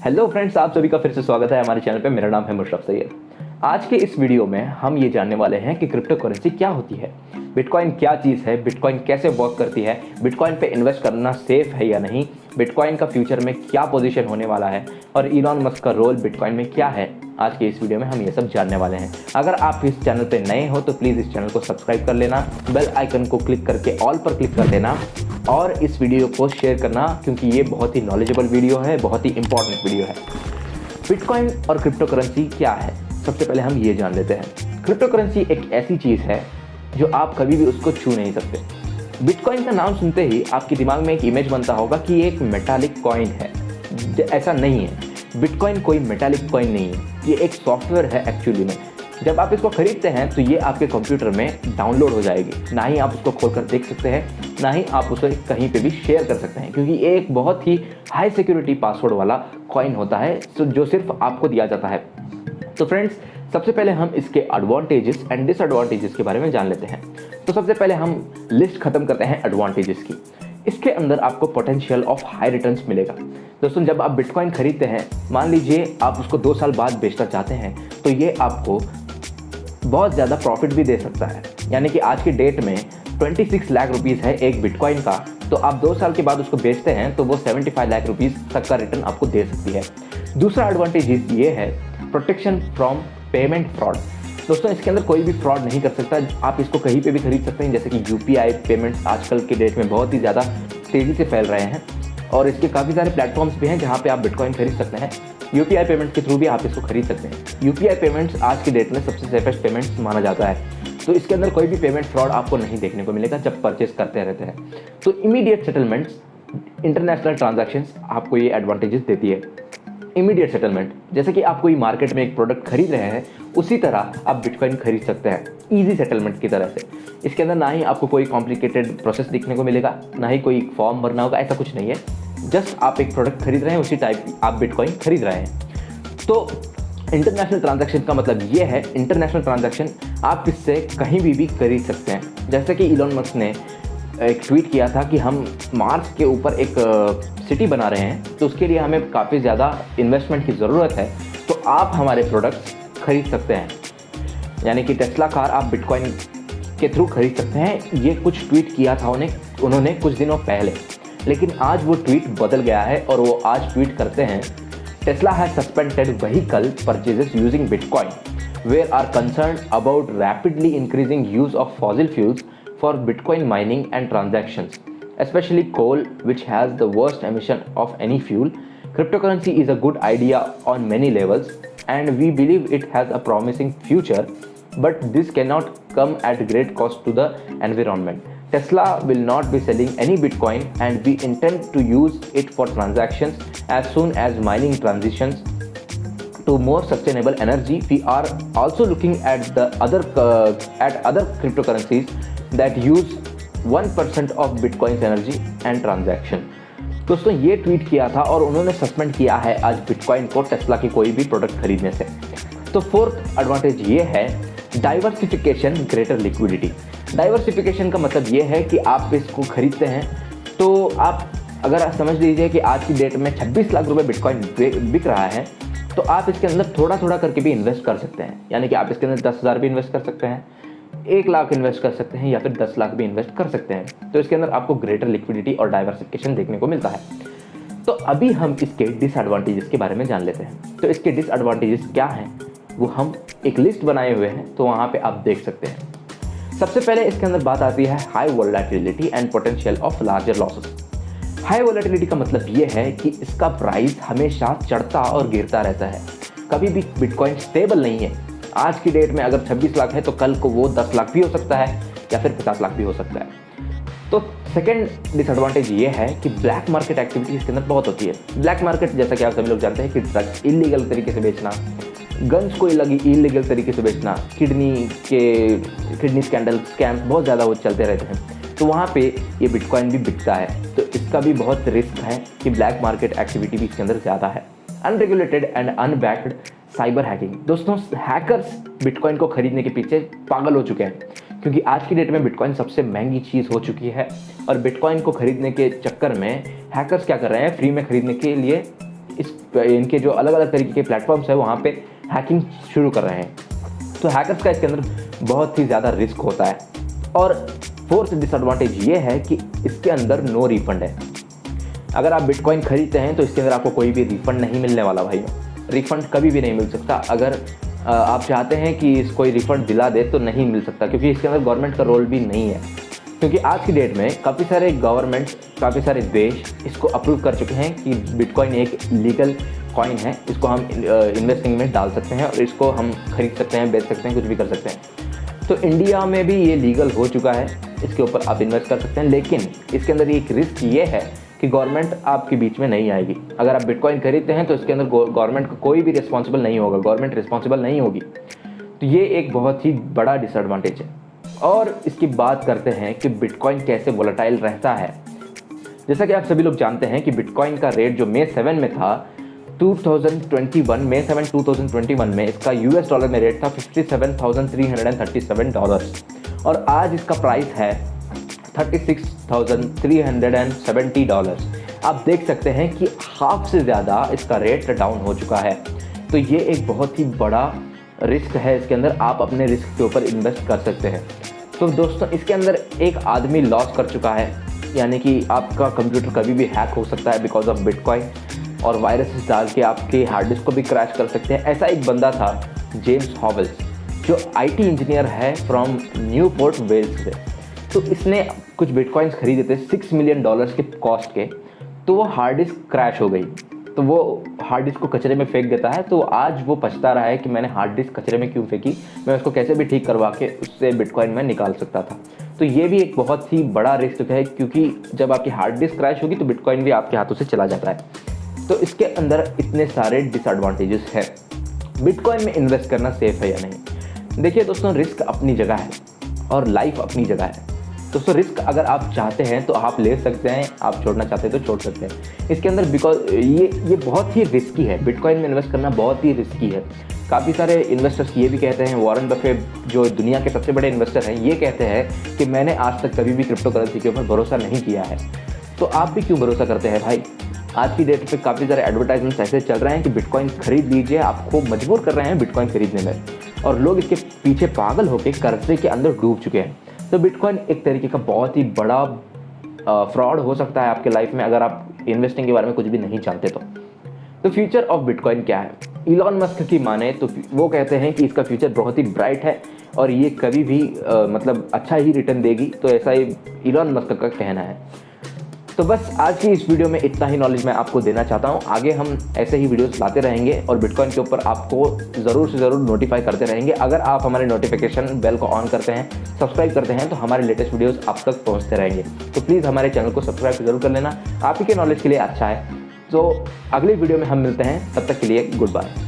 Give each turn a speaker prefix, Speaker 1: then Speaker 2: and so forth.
Speaker 1: Hello friends, आप सभी का फिर से स्वागत है हमारे चैनल पे। मेरा नाम है मुशर्रफ सैयद। आज के इस वीडियो में हम ये जानने वाले हैं कि क्रिप्टो करेंसी क्या होती है, बिटकॉइन क्या चीज़ है, बिटकॉइन कैसे वर्क करती है, बिटकॉइन पे इन्वेस्ट करना सेफ है या नहीं, बिटकॉइन का फ्यूचर में क्या पोजीशन होने वाला है और इलॉन मस्क का रोल बिटकॉइन में क्या है। आज के इस वीडियो में हम ये सब जानने वाले हैं। अगर आप इस चैनल पे नए हो तो प्लीज़ इस चैनल को सब्सक्राइब कर लेना, बेल आइकन को क्लिक करके ऑल पर क्लिक कर देना और इस वीडियो को शेयर करना, क्योंकि ये बहुत ही नॉलेजेबल वीडियो है, बहुत ही इंपॉर्टेंट वीडियो है। बिटकॉइन और क्रिप्टो करेंसी क्या है, सबसे पहले हम ये जान लेते हैं। क्रिप्टो करेंसी एक ऐसी चीज़ है जो आप कभी भी उसको छू नहीं सकते। बिटकॉइन का नाम सुनते ही आपके दिमाग में एक इमेज बनता होगा कि ये एक मेटालिक कॉइन है। ऐसा नहीं है, बिटकॉइन कोई मेटालिक कॉइन नहीं है, ये एक सॉफ्टवेयर है एक्चुअली में। जब आप इसको खरीदते हैं तो ये आपके कंप्यूटर में डाउनलोड हो जाएगी, ना ही आप उसको खोलकर देख सकते हैं, ना ही आप उसे कहीं पे भी शेयर कर सकते हैं, क्योंकि ये एक बहुत ही हाई सिक्योरिटी पासवर्ड वाला कॉइन होता है जो सिर्फ आपको दिया जाता है। तो फ्रेंड्स, सबसे पहले हम इसके एडवांटेजेस एंड डिसएडवांटेजेस के बारे में जान लेते हैं। तो सबसे पहले हम लिस्ट खत्म करते हैं एडवांटेजेस की। इसके अंदर आपको पोटेंशियल ऑफ हाई रिटर्न्स मिलेगा। दोस्तों, जब आप बिटकॉइन खरीदते हैं, मान लीजिए आप उसको 2 साल बाद बेचना चाहते हैं, तो ये आपको बहुत ज़्यादा प्रॉफिट भी दे सकता है। यानी कि आज की डेट में 26 लाख रुपीज़ है एक बिटकॉइन का, तो आप 2 साल के बाद उसको बेचते हैं तो वो 75 लाख रुपीज़ तक का रिटर्न आपको दे सकती है। दूसरा एडवांटेज ये है प्रोटेक्शन फ्रॉम पेमेंट फ्रॉड। दोस्तों, इसके अंदर कोई भी फ्रॉड नहीं कर सकता। आप इसको कहीं पे भी खरीद सकते हैं, जैसे कि यूपीआई पेमेंट्स आजकल के डेट में बहुत ही ज़्यादा तेज़ी से फैल रहे हैं और इसके काफ़ी सारे प्लेटफॉर्म्स भी हैं जहाँ पे आप बिटकॉइन खरीद सकते हैं। यूपीआई पेमेंट के थ्रू भी आप इसको खरीद सकते हैं। यूपीआई पेमेंट्स आज की डेट में सबसे सेफेस्ट पेमेंट्स माना जाता है, तो इसके अंदर कोई भी पेमेंट फ्रॉड आपको नहीं देखने को मिलेगा जब परचेस करते रहते हैं। तो इमीडिएट सेटलमेंट्स, इंटरनेशनल ट्रांजैक्शंस आपको ये एडवांटेजेस देती है। इमीडिएट सेटलमेंट, जैसे कि आप कोई मार्केट में एक प्रोडक्ट खरीद रहे हैं, उसी तरह आप बिटकॉइन खरीद सकते हैं ईजी सेटलमेंट की तरह से। इसके अंदर ना ही आपको कोई कॉम्प्लिकेटेड प्रोसेस दिखने को मिलेगा, ना ही कोई फॉर्म भरना होगा, ऐसा कुछ नहीं है। जस्ट आप एक प्रोडक्ट खरीद रहे हैं, उसी टाइप आप बिटकॉइन खरीद रहे हैं। तो इंटरनेशनल ट्रांजैक्शन का मतलब ये है, इंटरनेशनल ट्रांजैक्शन आप इससे कहीं भी खरीद सकते हैं। जैसे कि इलॉन मस्क ने एक ट्वीट किया था कि हम मार्स के ऊपर एक सिटी बना रहे हैं, तो उसके लिए हमें काफ़ी ज़्यादा इन्वेस्टमेंट की ज़रूरत है, तो आप हमारे प्रोडक्ट्स खरीद सकते हैं। यानी कि टेस्ला कार आप बिटकॉइन के थ्रू खरीद सकते हैं। ये कुछ ट्वीट किया था उन्होंने कुछ दिनों पहले, लेकिन आज वो ट्वीट बदल गया है और वो आज ट्वीट करते हैं, Tesla has suspended vehicle purchases using Bitcoin, where are concerned about rapidly increasing use of fossil fuels for Bitcoin mining and transactions, especially coal, which has the worst emission of any fuel. Cryptocurrency is a good idea on many levels, and we believe it has a promising future, but this cannot come at great cost to the environment. Tesla will not be selling any Bitcoin, and we intend to use it for transactions as soon as mining transitions to more sustainable energy. We are also looking at the other cryptocurrencies that use 1% of Bitcoin's energy and transaction. दोस्तों, ये tweet किया था और उन्होंने suspend किया है आज bitcoin को टेस्ला की कोई भी प्रोडक्ट खरीदने से। तो फोर्थ एडवांटेज ये है डाइवर्सिफिकेशन, ग्रेटर लिक्विडिटी। डाइवर्सिफिकेशन का मतलब ये है कि आप इसको खरीदते हैं तो आप अगर समझ लीजिए कि आज की डेट में 26 लाख रुपए बिटकॉइन बिक रहा है, तो आप इसके अंदर थोड़ा थोड़ा करके भी इन्वेस्ट कर सकते हैं। यानी कि आप इसके अंदर 10,000 भी इन्वेस्ट कर सकते हैं, 1 लाख इन्वेस्ट कर सकते हैं, या फिर 10 लाख भी इन्वेस्ट कर सकते हैं। तो इसके अंदर आपको ग्रेटर लिक्विडिटी और डाइवर्सिफिकेशन देखने को मिलता है। तो अभी हम इसके डिसएडवांटेजेस के बारे में जान लेते हैं। तो इसके डिसएडवांटेजेस क्या हैं वो हम एक लिस्ट बनाए हुए हैं, तो वहाँ पे आप देख सकते हैं। सबसे पहले इसके अंदर बात आती है high volatility and potential of larger losses. High volatility का मतलब ये है कि इसका प्राइस हमेशा चढ़ता और गिरता रहता है, कभी भी बिटकॉइन स्टेबल नहीं है। आज की डेट में अगर 26 लाख है तो कल को वो 10 लाख भी हो सकता है या फिर 50 लाख भी हो सकता है। तो सेकेंड डिसएडवांटेज ये है कि ब्लैक मार्केट एक्टिविटी इसके अंदर बहुत होती है। ब्लैक मार्केट, जैसा कि आप सभी लोग जानते हैं कि ड्रग्स इलीगल तरीके से बेचना, गन्स को इलीगल तरीके से बेचना, किडनी स्कैम्स बहुत ज़्यादा वो चलते रहते हैं, तो वहाँ पे ये बिटकॉइन भी बिकता है। तो इसका भी बहुत रिस्क है कि ब्लैक मार्केट एक्टिविटी भी इसके अंदर ज़्यादा है। Unregulated and unbacked cyber hacking. दोस्तों, हैकर्स बिटकॉइन को खरीदने के पीछे पागल हो चुके हैं, क्योंकि आज की डेट में बिटकॉइन सबसे महंगी चीज़ हो चुकी है और बिटकॉइन को खरीदने के चक्कर में हैकर्स क्या कर रहे हैं, फ्री में खरीदने के लिए इनके जो अलग अलग तरीके के प्लेटफॉर्म्स है वहाँ पे हैकिंग शुरू कर रहे हैं। तो हैकर्स का इसके अंदर बहुत ही ज़्यादा रिस्क होता है। और फोर्थ डिसएडवांटेज ये है कि इसके अंदर नो रिफंड है। अगर आप बिटकॉइन खरीदते हैं तो इसके अंदर आपको कोई भी रिफंड नहीं मिलने वाला भाई। रिफंड कभी भी नहीं मिल सकता। अगर आप चाहते हैं कि कोई रिफंड दिला दे तो नहीं मिल सकता, क्योंकि इसके अंदर गवर्नमेंट का रोल भी नहीं है। क्योंकि आज की डेट में काफ़ी सारे गवर्नमेंट, काफ़ी सारे देश इसको अप्रूव कर चुके हैं कि बिटकॉइन एक लीगल कॉइन है, इसको हम इन्वेस्टिंग में डाल सकते हैं और इसको हम खरीद सकते हैं, बेच सकते हैं, कुछ भी कर सकते हैं। तो इंडिया में भी ये लीगल हो चुका है, इसके ऊपर आप इन्वेस्ट कर सकते हैं। लेकिन इसके अंदर एक रिस्क ये है कि गवर्नमेंट आपके बीच में नहीं आएगी। अगर आप बिटकॉइन खरीदते हैं तो इसके अंदर गवर्नमेंट को कोई भी रिस्पॉन्सिबल नहीं होगा, गवर्नमेंट रिस्पॉन्सिबल नहीं होगी। तो ये एक बहुत ही बड़ा डिसएडवांटेज है। और इसकी बात करते हैं कि बिटकॉइन कैसे वोलेटाइल रहता है। जैसा कि आप सभी लोग जानते हैं कि बिटकॉइन का रेट जो मई 7 में था 2021 में इसका US डॉलर में रेट था $57,337 और आज इसका प्राइस है $36,370। आप देख सकते हैं कि हाफ से ज़्यादा इसका रेट डाउन हो चुका है। तो ये एक बहुत ही बड़ा रिस्क है, इसके अंदर आप अपने रिस्क के ऊपर इन्वेस्ट कर सकते हैं। तो दोस्तों इसके अंदर एक आदमी लॉस कर चुका है, यानी कि आपका कंप्यूटर कभी भी हैक हो सकता है बिकॉज ऑफ बिटकॉइन, और वायरस डाल के आपके हार्ड डिस्क को भी क्रैश कर सकते हैं। ऐसा एक बंदा था जेम्स हॉवेल्स, जो IT इंजीनियर है फ्रॉम न्यूपोर्ट वेल्स से। तो इसने कुछ बिटकॉइंस खरीदे थे $6 मिलियन के कॉस्ट के। तो वो हार्ड डिस्क क्रैश हो गई, तो वो हार्ड डिस्क को कचरे में फेंक देता है। तो आज वो पछता रहा है कि मैंने हार्ड डिस्क कचरे में क्यों फेंकी, मैं उसको कैसे भी ठीक करवा के उससे बिटकॉइन में निकाल सकता था। तो ये भी एक बहुत ही बड़ा रिस्क है, क्योंकि जब आपकी हार्ड डिस्क क्रैश होगी तो बिटकॉइन भी आपके हाथों से चला जाता है। तो इसके अंदर इतने सारे डिसएडवांटेजेस हैं। बिटकॉइन में इन्वेस्ट करना सेफ है या नहीं? देखिए दोस्तों, रिस्क अपनी जगह है और लाइफ अपनी जगह है। दोस्तों रिस्क अगर आप चाहते हैं तो आप ले सकते हैं, आप छोड़ना चाहते हैं तो छोड़ सकते हैं। इसके अंदर बिकॉज ये बहुत ही रिस्की है, बिटकॉइन में इन्वेस्ट करना बहुत ही रिस्की है। काफ़ी सारे इन्वेस्टर्स ये भी कहते हैं, वॉरेन बफेट जो दुनिया के सबसे बड़े इन्वेस्टर हैं, ये कहते हैं कि मैंने आज तक कभी भी क्रिप्टो करेंसी के ऊपर भरोसा नहीं किया है। तो आप भी क्यों भरोसा करते हैं भाई? आज की डेट पे काफ़ी सारे एडवर्टाइजमेंट्स ऐसे चल रहे हैं कि बिटकॉइन खरीद लीजिए, आपको मजबूर कर रहे हैं बिटकॉइन खरीदने में, और लोग इसके पीछे पागल होकर कर्जे के अंदर डूब चुके हैं। तो बिटकॉइन एक तरीके का बहुत ही बड़ा फ्रॉड हो सकता है आपके लाइफ में, अगर आप इन्वेस्टिंग के बारे में कुछ भी नहीं जानते तो फ्यूचर ऑफ बिटकॉइन क्या है? इलॉन मस्क की माने तो वो कहते हैं कि इसका फ्यूचर बहुत ही ब्राइट है और ये कभी भी मतलब अच्छा ही रिटर्न देगी। तो ऐसा ही इलॉन मस्क का कहना है। तो बस आज की इस वीडियो में इतना ही नॉलेज मैं आपको देना चाहता हूँ। आगे हम ऐसे ही वीडियोस लाते रहेंगे और बिटकॉइन के ऊपर आपको ज़रूर से ज़रूर नोटिफाई करते रहेंगे। अगर आप हमारे नोटिफिकेशन बेल को ऑन करते हैं, सब्सक्राइब करते हैं, तो हमारे लेटेस्ट वीडियोस आप तक पहुँचते रहेंगे। तो प्लीज़ हमारे चैनल को सब्सक्राइब ज़रूर कर लेना, आप ही के नॉलेज के लिए अच्छा है। तो अगली वीडियो में हम मिलते हैं, तब तक के लिए गुड बाय।